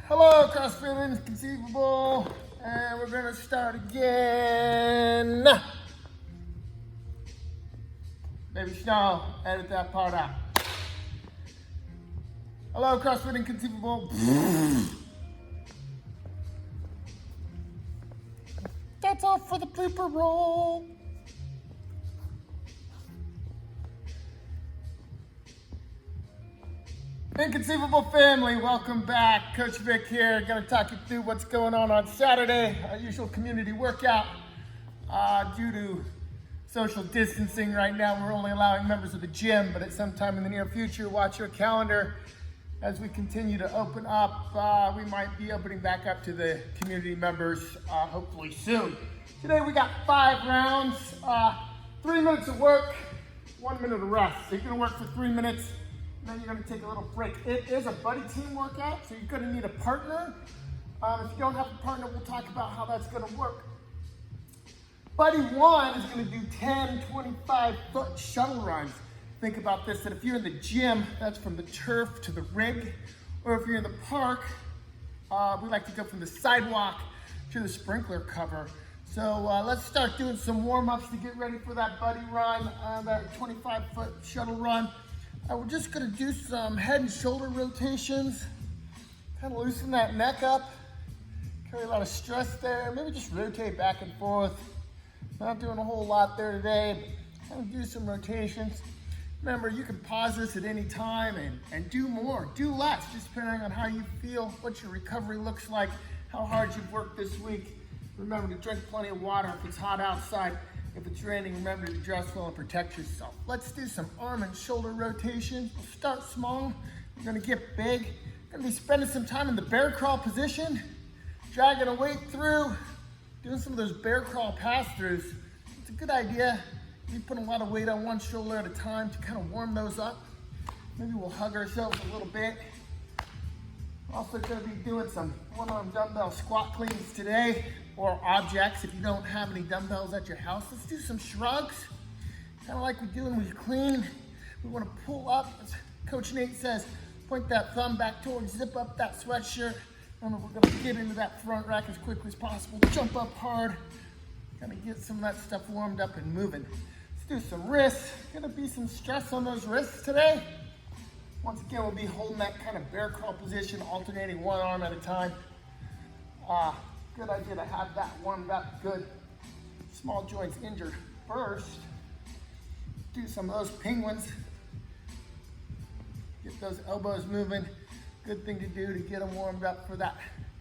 Hello, CrossFit Inconceivable, and we're gonna start again. Maybe Snow, edit that part out. Hello, CrossFit Inconceivable. That's all for the blooper roll. Inconceivable family, welcome back. Coach Vic here, gonna talk you through what's going on Saturday, our usual community workout. Due to social distancing right now, we're only allowing members of the gym, but at some time in the near future, watch your calendar. As we continue to open up, we might be opening back up to the community members, hopefully soon. Today we got 5 rounds, 3 minutes of work, 1 minute of rest. So you're gonna work for 3 minutes, and then you're gonna take a little break. It is a buddy team workout, so you're gonna need a partner. If you don't have a partner, we'll talk about how that's gonna work. Buddy 1 is gonna do 10, 25-foot shuttle runs. Think about this, that if you're in the gym, that's from the turf to the rig, or if you're in the park, we like to go from the sidewalk to the sprinkler cover. So let's start doing some warm-ups to get ready for that buddy run, that 25-foot shuttle run. We're just gonna do some head and shoulder rotations, kind of loosen that neck up, carry a lot of stress there, maybe just rotate back and forth. Not doing a whole lot there today, but kind of do some rotations. Remember, you can pause this at any time and do more, do less, just depending on how you feel, what your recovery looks like, how hard you've worked this week. Remember to drink plenty of water if it's hot outside. If it's raining, remember to dress well and protect yourself. Let's do some arm and shoulder rotations. We'll start small. We're gonna get big. We're gonna be spending some time in the bear crawl position, dragging a weight through, doing some of those bear crawl pass-throughs. It's a good idea. We put a lot of weight on one shoulder at a time to kind of warm those up. Maybe we'll hug ourselves a little bit. Also gonna be doing some one-arm dumbbell squat cleans today, or objects if you don't have any dumbbells at your house. Let's do some shrugs, kind of like we do when we clean. We wanna pull up, as Coach Nate says, point that thumb back towards, zip up that sweatshirt. Remember, we're gonna get into that front rack as quickly as possible, jump up hard, kind of get some of that stuff warmed up and moving. Let's do some wrists. Gonna be some stress on those wrists today. Once again, we'll be holding that kind of bear crawl position, alternating one arm at a time. Good idea to have that warmed up good. Small joints injured first. Do some of those penguins. Get those elbows moving. Good thing to do to get them warmed up for that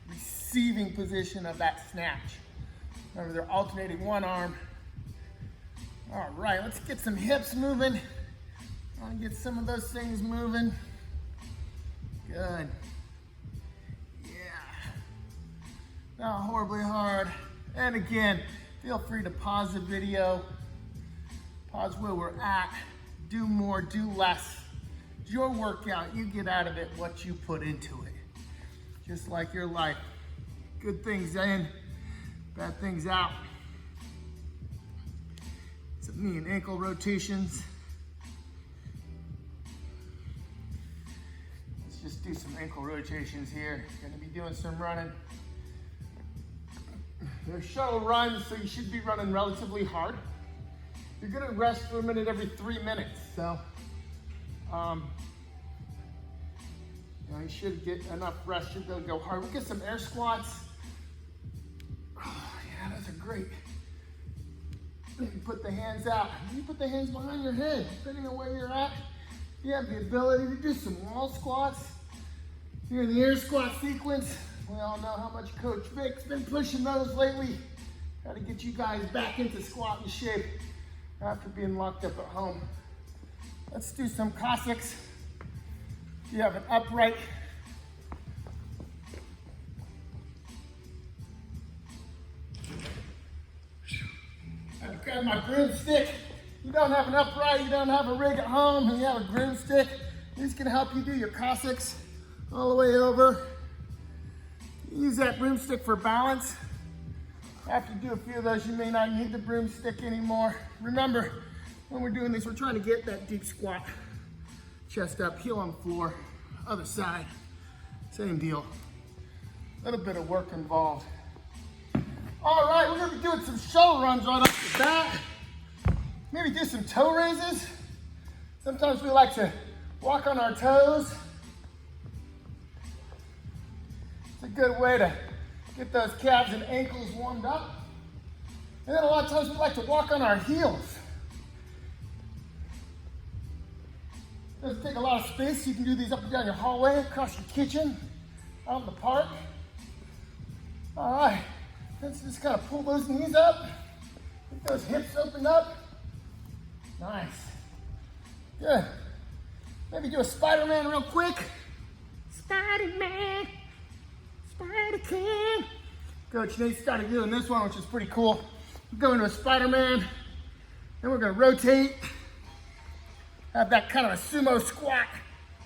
receiving position of that snatch. Remember, they're alternating one arm. All right, let's get some hips moving. I want to get some of those things moving. Good. Not horribly hard. And again, feel free to pause the video, pause where we're at, do more, do less. It's your workout, you get out of it what you put into it. Just like your life. Good things in, bad things out. Some knee and ankle rotations. Let's just do some ankle rotations here. Gonna be doing some running. They're shuttle runs, so you should be running relatively hard. You're gonna rest for a minute every 3 minutes, so you should get enough rest. Should be able to go hard. We'll get some air squats. Oh, yeah, those are great. You can put the hands out. You put the hands behind your head, depending on where you're at. You have the ability to do some wall squats. If you're in the air squat sequence, we all know how much Coach Vic's been pushing those lately. Got to get you guys back into squatting shape after being locked up at home. Let's do some Cossacks. You have an upright. I've got my broomstick. You don't have an upright, you don't have a rig at home, and you have a broomstick. This can help you do your Cossacks all the way over. Use that broomstick for balance. After you do a few of those, you may not need the broomstick anymore. Remember, when we're doing this, we're trying to get that deep squat. Chest up, heel on the floor, other side, same deal. A little bit of work involved. All right, we're gonna be doing some shuttle runs right off the bat. Maybe do some toe raises. Sometimes we like to walk on our toes. It's a good way to get those calves and ankles warmed up. And then a lot of times we like to walk on our heels. Doesn't take a lot of space. You can do these up and down your hallway, across your kitchen, out in the park. All right, let's just kind of pull those knees up, get those hips opened up. Nice, good. Maybe do a Spider-Man real quick. Spider-Man, Spider-Can. Coach Nate started doing this one, which is pretty cool. We're going to a Spider-Man, then we're gonna rotate. Have that kind of a sumo squat.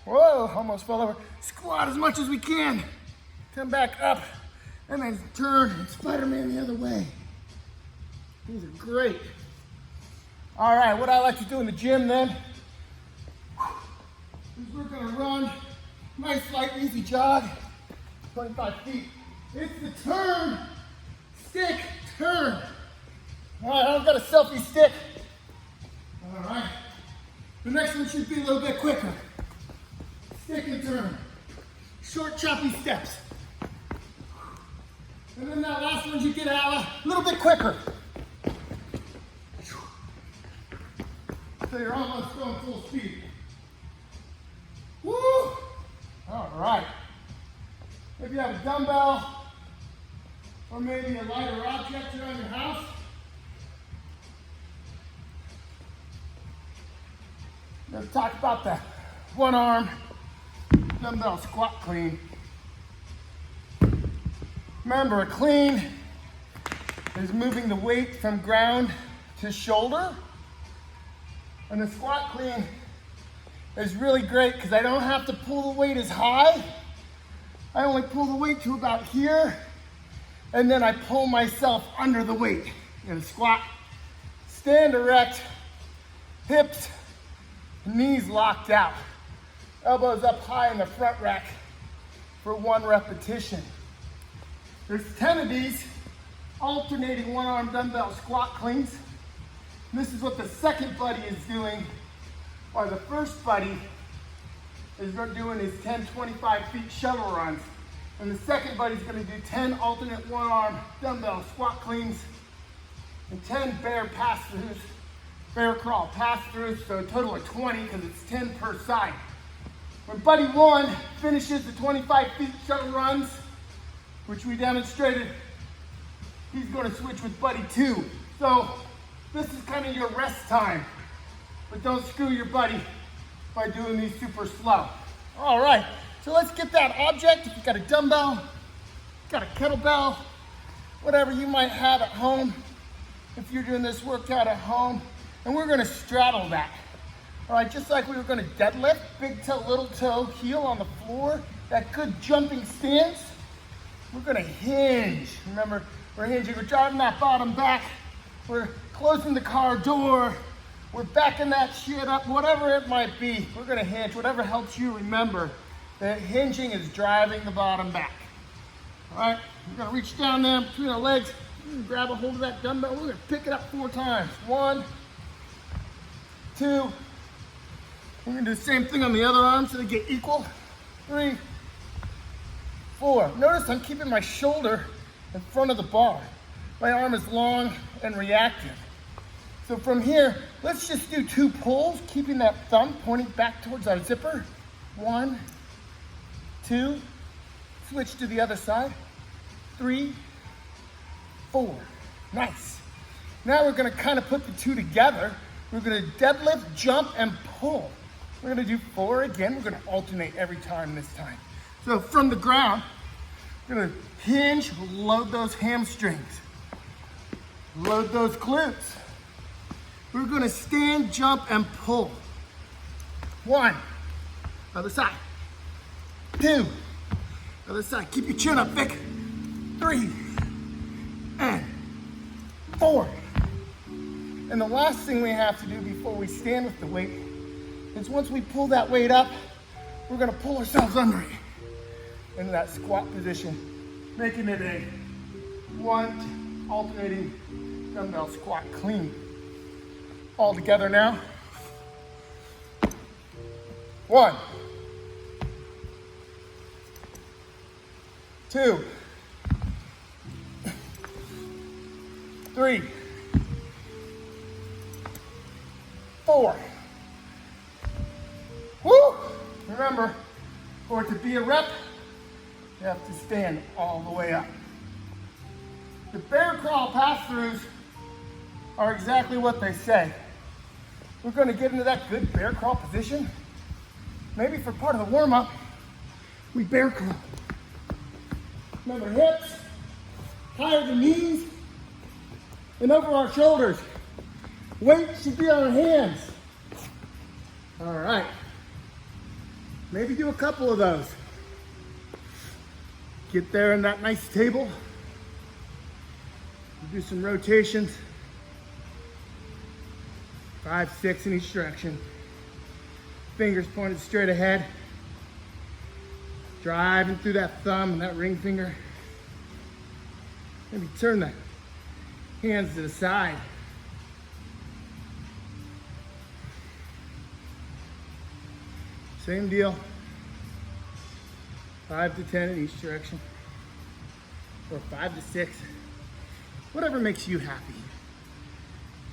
Whoa, almost fell over. Squat as much as we can. Come back up, and then turn and Spider-Man the other way. These are great. All right, what I like to do in the gym then is we're gonna run, nice, light, easy jog, 25 feet. It's the turn, stick, turn. All right, I've got a selfie stick. All right. The next one should be a little bit quicker. Stick and turn. Short, choppy steps. And then that last one you get out a little bit quicker. So you're almost going full speed. Woo! All right. If you have a dumbbell or maybe a lighter object around your house, let's talk about the one arm dumbbell squat clean. Remember, a clean is moving the weight from ground to shoulder. And the squat clean is really great because I don't have to pull the weight as high. I only pull the weight to about here, and then I pull myself under the weight. In a squat, stand erect, hips, knees locked out, elbows up high in the front rack for 1 repetition. There's 10 of these alternating one-arm dumbbell squat cleans. And this is what the second buddy is doing, or the first buddy is doing his 10 25 feet shuttle runs. And the second buddy's gonna do 10 alternate one-arm dumbbell squat cleans and 10 bear pass-throughs. Bear crawl pass-throughs, so a total of 20 because it's 10 per side. When buddy 1 finishes the 25 feet shuttle runs, which we demonstrated, he's going to switch with buddy 2. So this is kind of your rest time, but don't screw your buddy by doing these super slow. All right, so let's get that object. If you've got a dumbbell, got a kettlebell, whatever you might have at home, if you're doing this workout at home, and we're gonna straddle that. All right, just like we were gonna deadlift, big toe, little toe, heel on the floor, that good jumping stance, we're gonna hinge. Remember, we're hinging, we're driving that bottom back, we're closing the car door, we're backing that shit up, whatever it might be, we're gonna hinge, whatever helps you remember that hinging is driving the bottom back. All right, we're gonna reach down there between our legs, grab a hold of that dumbbell, we're gonna pick it up 4 times. 1, 2, we're gonna do the same thing on the other arm so they get equal. 3, 4. Notice I'm keeping my shoulder in front of the bar. My arm is long and reactive. So from here, let's just do 2 pulls, keeping that thumb pointing back towards our zipper. 1, 2, switch to the other side. 3, 4. Nice. Now we're gonna kind of put the 2 together. We're gonna deadlift, jump, and pull. We're gonna do 4 again. We're gonna alternate every time this time. So from the ground, we're gonna hinge, load those hamstrings. Load those glutes. We're gonna stand, jump, and pull. 1, other side. 2, other side. Keep your chin up, Vic. 3, and 4. And the last thing we have to do before we stand with the weight is once we pull that weight up, we're gonna pull ourselves under it into that squat position. making it a one alternating dumbbell squat clean. All together now. 1, 2, 3, 4. Woo! Remember, for it to be a rep, you have to stand all the way up. The bear crawl pass-throughs are exactly what they say. We're going to get into that good bear crawl position. Maybe for part of the warm-up, we bear crawl. Remember, hips higher than knees and over our shoulders. Weight should be on our hands. All right. Maybe do a couple of those. Get there in that nice table. Do some rotations. 5, 6 in each direction. Fingers pointed straight ahead. Driving through that thumb and that ring finger. Maybe turn the hands to the side. Same deal. 5 to 10 in each direction. Or 5 to 6. Whatever makes you happy.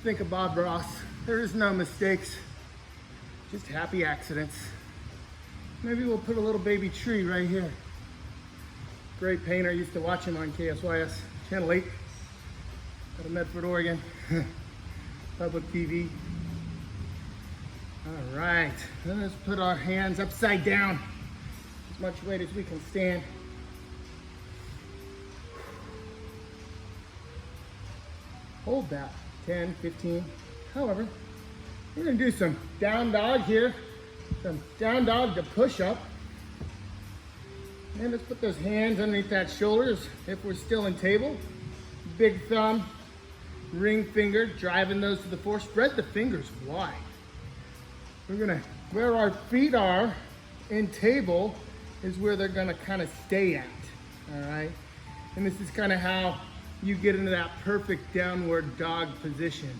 Think of Bob Ross. There is no mistakes, just happy accidents. Maybe we'll put a little baby tree right here. Great painter, used to watch him on KSYS, Channel 8, out of Medford, Oregon. Public TV. All right, let's put our hands upside down. As much weight as we can stand. Hold that, 10, 15. However, we're gonna do some down dog here. Some down dog to push up. And let's put those hands underneath that shoulders if we're still in table. Big thumb, ring finger, driving those to the floor. Spread the fingers wide. We're gonna, where our feet are in table is where they're gonna kind of stay at, all right? And this is kind of how you get into that perfect downward dog position.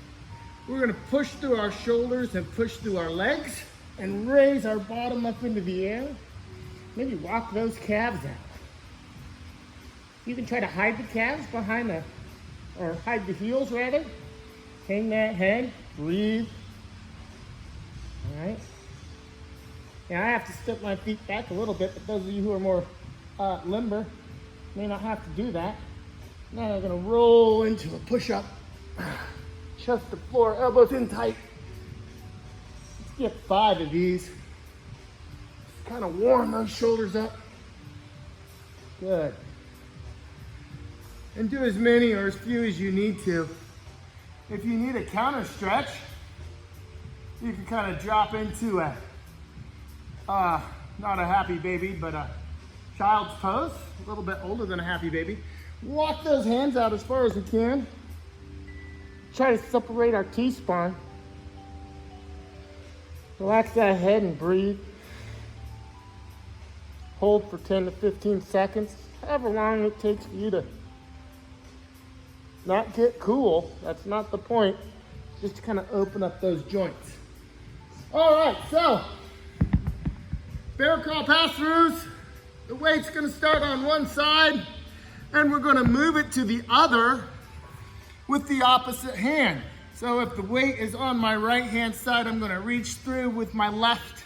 We're gonna push through our shoulders and push through our legs and raise our bottom up into the air. Maybe walk those calves out. You can try to hide the calves behind the, or hide the heels rather. Hang that head, breathe. All right. Now I have to step my feet back a little bit, but those of you who are more limber may not have to do that. Now I'm gonna roll into a push-up. Chest to floor, elbows in tight. Let's get 5 of these. Just kind of warm those shoulders up. Good. And do as many or as few as you need to. If you need a counter stretch, you can kind of drop into a, not a happy baby, but a child's pose, a little bit older than a happy baby. Walk those hands out as far as we can. Try to separate our T-spine. Relax that head and breathe. Hold for 10 to 15 seconds, however long it takes for you to not get cool. That's not the point. Just to kind of open up those joints. All right, so bear crawl pass-throughs. The weight's gonna start on one side and we're gonna move it to the other with the opposite hand. So if the weight is on my right hand side, I'm gonna reach through with my left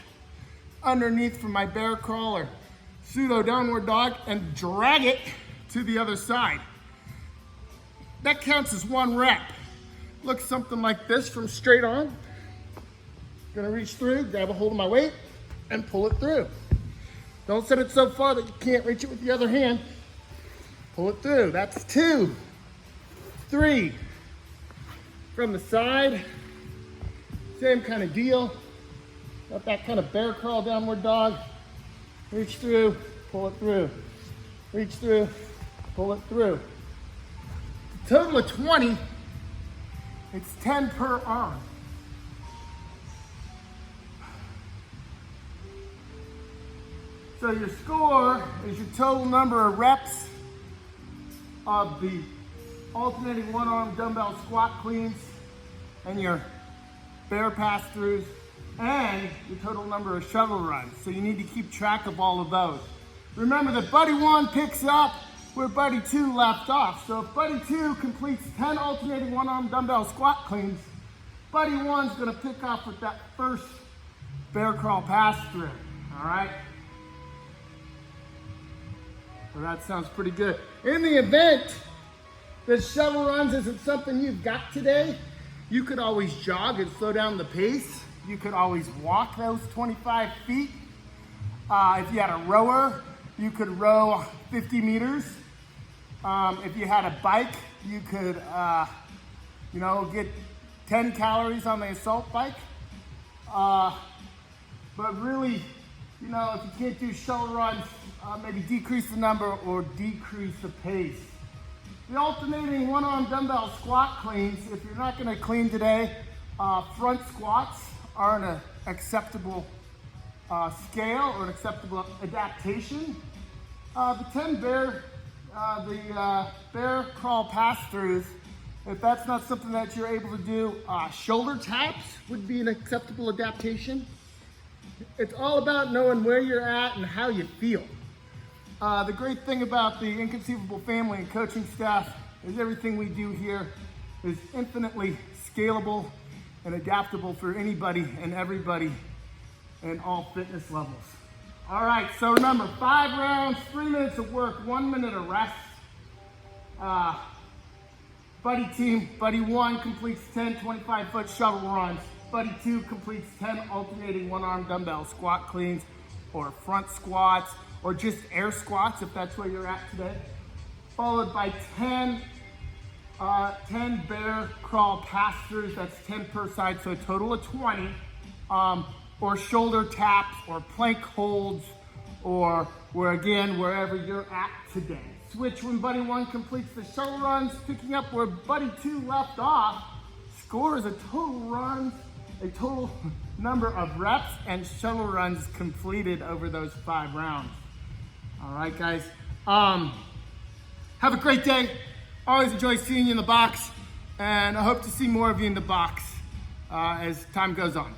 underneath for my bear crawl or pseudo downward dog and drag it to the other side. That counts as 1 rep. Looks something like this from straight on. Gonna reach through, grab a hold of my weight and pull it through. Don't set it so far that you can't reach it with the other hand. Pull it through, that's 2. 3, from the side, same kind of deal. Got that kind of bear crawl downward dog. Reach through, pull it through. Reach through, pull it through. A total of 20, it's 10 per arm. So your score is your total number of reps of the alternating one arm dumbbell squat cleans and your bear pass throughs and your total number of shuttle runs. So you need to keep track of all of those. Remember that Buddy 1 picks up where Buddy 2 left off. So if Buddy 2 completes 10 alternating one arm dumbbell squat cleans, Buddy 1's gonna pick up with that first bear crawl pass through, all right? So that sounds pretty good. In the event that shuttle runs isn't something you've got today, you could always jog and slow down the pace. You could always walk those 25 feet. If you had a rower, you could row 50 meters. If you had a bike, you could, get 10 calories on the assault bike. But really, if you can't do shuttle runs, maybe decrease the number or decrease the pace. The alternating one-arm dumbbell squat cleans, if you're not gonna clean today, front squats are an acceptable scale or an acceptable adaptation. The 10 bear crawl pass-throughs, if that's not something that you're able to do, shoulder taps would be an acceptable adaptation. It's all about knowing where you're at and how you feel. The great thing about the Inconceivable family and coaching staff is everything we do here is infinitely scalable and adaptable for anybody and everybody and all fitness levels. All right, so remember, 5 rounds, 3 minutes of work, 1 minute of rest. Buddy team, Buddy 1 completes 10 25-foot shuttle runs. Buddy 2 completes 10 alternating one-arm dumbbell squat cleans or front squats or just air squats if that's where you're at today. Followed by 10 bear crawl pass-throughs, that's 10 per side, so a total of 20. Or shoulder taps or plank holds or wherever you're at today. Switch when Buddy 1 completes the shuttle runs, picking up where Buddy 2 left off, scores a total number of reps and shuttle runs completed over those 5 rounds. All right, guys. Have a great day. Always enjoy seeing you in the box, and I hope to see more of you in the box as time goes on.